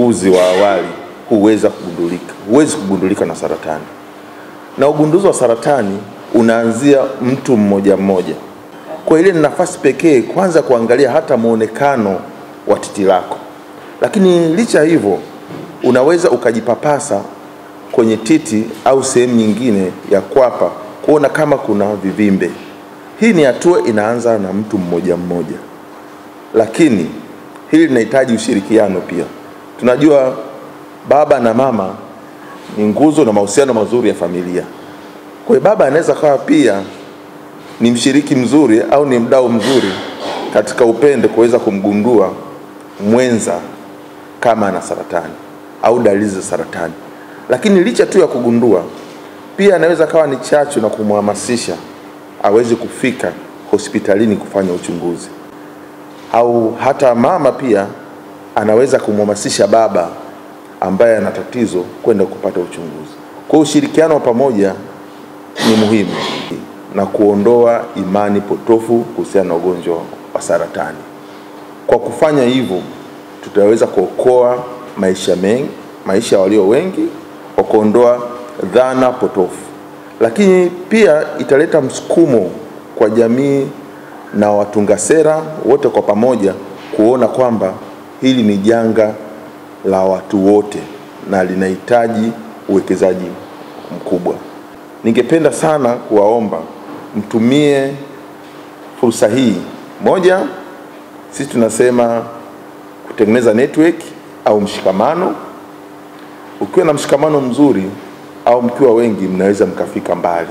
uchunguzi wa awali huwezi kugundulika na saratani. Na ugunduzi wa saratani unaanzia mtu mmoja mmoja. Kwa ile ni nafasi pekee kwanza kuangalia hata muonekano wa titi lako. Lakini licha hivyo unaweza ukajipapasa kwenye titi au sehemu nyingine ya kwapa kuona kama kuna vivimbe. Hii ni hatua inaanza na mtu mmoja mmoja. Lakini hili linahitaji ushirikiano pia. Tunajua baba na mama ni nguzo na mahusiano mazuri ya familia. Kwa hiyo baba anaweza kawa pia ni mshiriki mzuri au ni mdau mzuri katika upendo kuweza kumgundua mwenza kama ana saratani au dalili za saratani. Lakini licha tu ya kugundua, pia anaweza kawa ni chachu na kumhamasisha aweze kufika hospitalini kufanya uchunguzi. Au hata mama pia anaweza kumhamasisha baba ambaye ana tatizo kwenda kupata uchunguzi. Kwa ushirikiano wa pamoja ni muhimu na kuondoa imani potofu kuhusiana na ugonjwa wa saratani. Kwa kufanya hivyo tutaweza kuokoa maisha ya walio wengi, kwa kuondoa dhana potofu. Lakini pia italeta msukumo kwa jamii na watunga sera wote kwa pamoja kuona kwamba hili ni janga la watu wote na linahitaji uwekezaji mkubwa. Ningependa sana kuwaomba mtumie fursa hii. Moja, sisi tunasema kutengeneza network au mshikamano. Ukiwa na mshikamano mzuri au mkiwa wengi mnaweza mkafika mbali.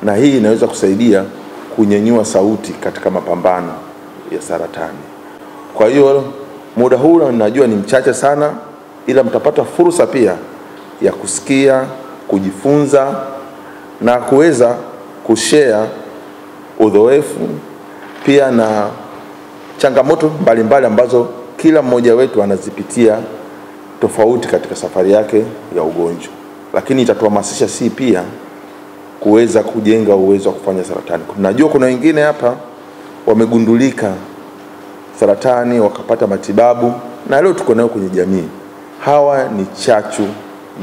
Na hii inaweza kusaidia kunyanyua sauti katika mapambano ya saratani. Kwa hiyo muda huu najua ni mchache sana, ila mtapata fursa pia ya kusikia, kujifunza na kuweza kushare uzoefu pia na changamoto mbalimbali ambazo kila mmoja wetu anazipitia tofauti katika safari yake ya ugonjwa. Lakini itatuhamasisha si pia kuweza kujenga uwezo wa kufanya saratani. Najua kuna wengine hapa wamegundulika saratani wakapata matibabu na leo tuko nao kwenye jamii. Hawa ni chachu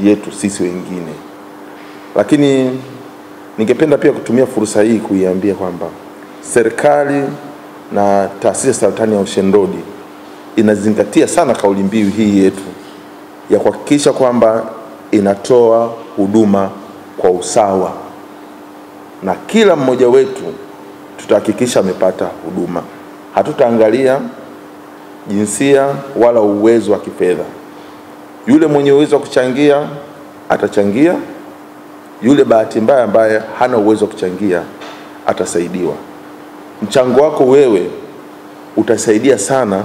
yetu sisi wengine. Lakini ningependa pia kutumia fursa hii kuiambia kwamba serikali na taasisi ya saratani ya Ocean Road inazingatia sana kauli mbiu hii yetu ya kuhakikisha kwamba inatoa huduma kwa usawa, na kila mmoja wetu tutahakikisha amepata huduma. Hatutaangalia jinsia wala uwezo wa kifedha. Yule mwenye uwezo wa kuchangia atachangia, yule bahati mbaya ambaye hana uwezo wa kuchangia atasaidiwa. Mchango wako wewe utasaidia sana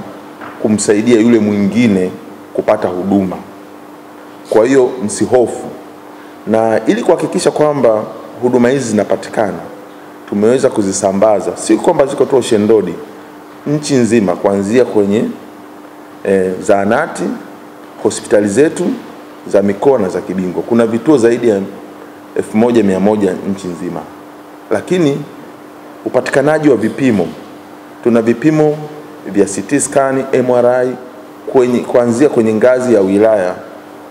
kumsaidia yule mwingine kupata huduma. Kwa hiyo msihofu. Na ili kuhakikisha kwamba huduma hizi zinapatikana, tumeweza kuzisambaza. Si kwamba ziko tu Ocean Road, nchi nzima, kuanzia kwenye zahanati, hospitali zetu za mikoa na za kibingwa. Kuna vituo zaidi ya 1100 nchi nzima. Lakini upatikanaji wa vipimo, tuna vipimo vya CT scan, MRI kuanzia kwenye ngazi ya wilaya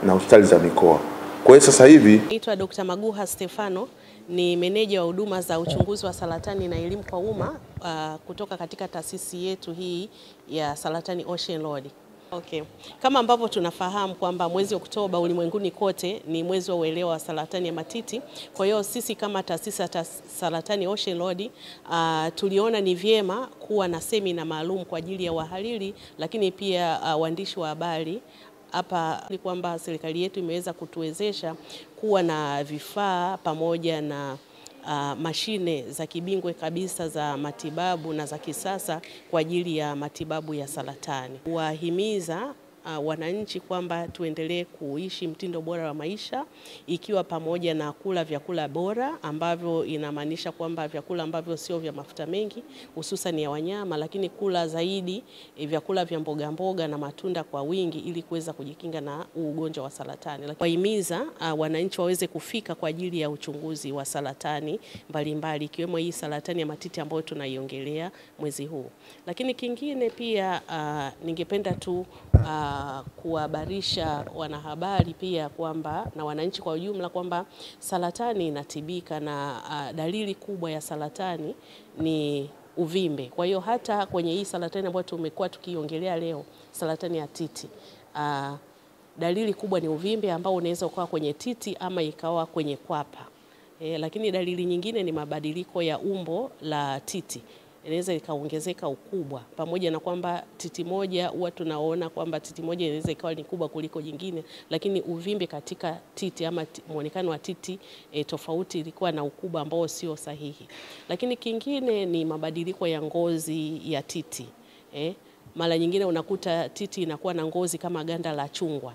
na hospitali za mikoa. Kwa hiyo sasa hivi naitwa Dr. Maguha Stefano, ni meneja wa huduma za uchunguzi wa saratani na elimu kwa umma kutoka katika taasisi yetu hii ya saratani Ocean Road. Okay. Kama ambavyo tunafahamu kwamba mwezi Oktoba ulimwenguni kote ni mwezi wa uelewa wa saratani ya matiti. Kwa hiyo sisi kama taasisi ya saratani Ocean Road tuliona ni vyema kuwa na semina maalum kwa ajili ya wahariri, lakini pia waandishi wa habari. Hapa ni kwamba serikali yetu imeweza kutuwezesha kuwa na vifaa pamoja na mashine za kibingwe kabisa za matibabu na za kisasa kwa ajili ya matibabu ya saratani. Wahimiza wananchi kwamba tuendelee kuishi mtindo bora wa maisha, ikiwa pamoja na kula vyakula bora, ambavyo inamaanisha kwamba vyakula ambavyo sio vya mafuta mengi hususan ya wanyama, lakini kula zaidi vyakula vya mboga mboga na matunda kwa wingi ili kuweza kujikinga na ugonjwa wa saratani. Wahimiza wananchi waweze kufika kwa ajili ya uchunguzi wa saratani mbalimbali, ikiwemo hii saratani ya matiti ambayo tunaiongelea mwezi huu. Lakini kingine pia ningependa tu kuhabarisha wanahabari pia kwamba na wananchi kwa ujumla kwamba saratani inatibika na dalili kubwa ya saratani ni uvimbe. Kwa hiyo hata kwenye hii saratani ambayo tumekuwa tukiongelea leo, saratani ya titi, dalili kubwa ni uvimbe ambao unaweza ukawa kwenye titi ama ikawa kwenye kwapa. Lakini dalili nyingine ni mabadiliko ya umbo la titi. Inaweza ikaongezeka ukubwa, pamoja na kwamba titi moja huwa tunaona kwamba titi moja inaweza ikawa ni kubwa kuliko jingine, lakini uvimbe katika titi ama muonekano wa titi tofauti ilikuwa na ukubwa ambao sio sahihi. Lakini kingine ni mabadiliko ya ngozi ya titi. Mara nyingine unakuta titi inakuwa na ngozi kama ganda la chungwa.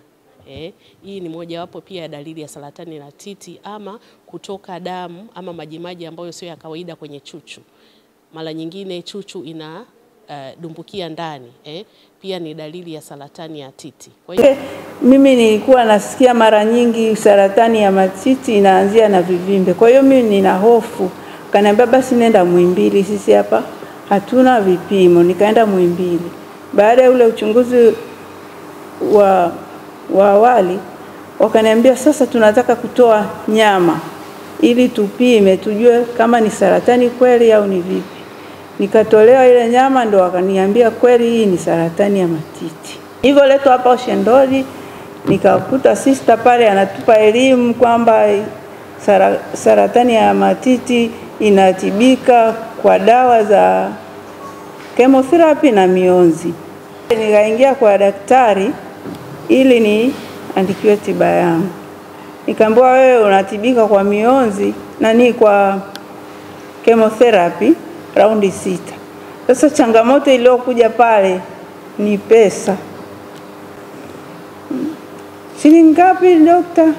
Hii ni mojawapo pia ya dalili ya saratani la titi, ama kutoka damu ama majimaji ambayo sio ya kawaida kwenye chuchu. Mara nyingine chuchu ina dumbukia ndani, pia ni dalili ya saratani ya titi. Kwa hiyo mimi nilikuwa nasikia mara nyingi saratani ya matiti inaanzia na vivimbe. Kwa hiyo mimi nina hofu. Kaniambia basi nenda Muhimbili, sisi hapa hatuna vipimo. Nikaenda Muhimbili. Baada ya ule uchunguzi wa awali, wakaniambia sasa tunataka kutoa nyama ili tupime tujue kama ni saratani kweli au ni vipi. Nikatolewa ile nyama, ndo wakaniambia kweli hii ni saratani ya matiti. Hivyo leto hapa Ocean Road, nikakuta sister pale anatupa elimu kwamba saratani ya matiti inatibika kwa dawa za chemotherapy na mionzi. Nikaingia kwa daktari ili niandikiwe tiba yangu. Nikaambiwa wewe unatibika kwa mionzi na kwa chemotherapy raundi 6. Sasa changamoto iliyokuja pale ni pesa. Shilingi ngapi dokta?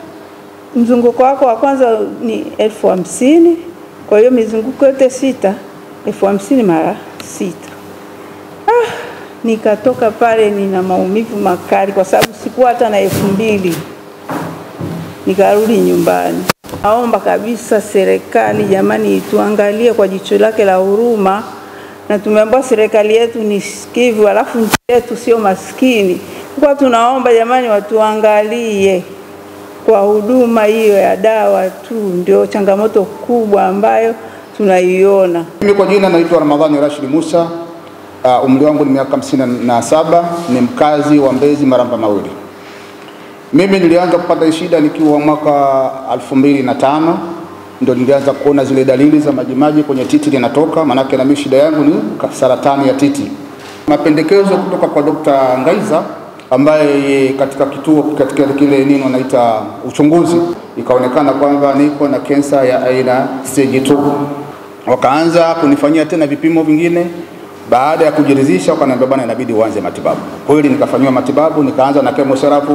Mzunguko wako wa kwanza ni 50,000. Kwa hiyo mizunguko yote 6, 50,000 mara 6. Nikatoka pale nina maumivu makali kwa sababu sikuwa hata na 2,000. Nikarudi nyumbani. Naomba kabisa serikali jamani tuangalie kwa jicho lake la huruma, na tumeambiwa serikali yetu ni sikivu alafu nchi yetu sio maskini. Kwa tunaomba jamani watuangalie kwa huduma hiyo ya dawa tu, ndio changamoto kubwa ambayo tunaiona. Mimi kwa jina naitwa Ramadhani Rashid Musa. Umri wangu ni miaka 57, ni mkazi wa Mbezi Maramba Mawili. Mimi nilianza kupata shida nikiwa mwaka 2005, ndio nilianza kuona zile dalili za majimaji kwenye titi linatoka, maana na mimi shida yangu ni saratani ya titi. Mapendekezo kutoka kwa Dr. Ngaiza ambaye katika kituo katika kile nini wanaita uchunguzi, ikaonekana kwamba niko na kansa ya aina stage 2. Wakaanza kunifanyia tena vipimo vingine. Baada ya kujiridhisha wakaniambia bwana inabidi uanze matibabu. Kweli nikafanywa matibabu, nikaanza na chemotherapy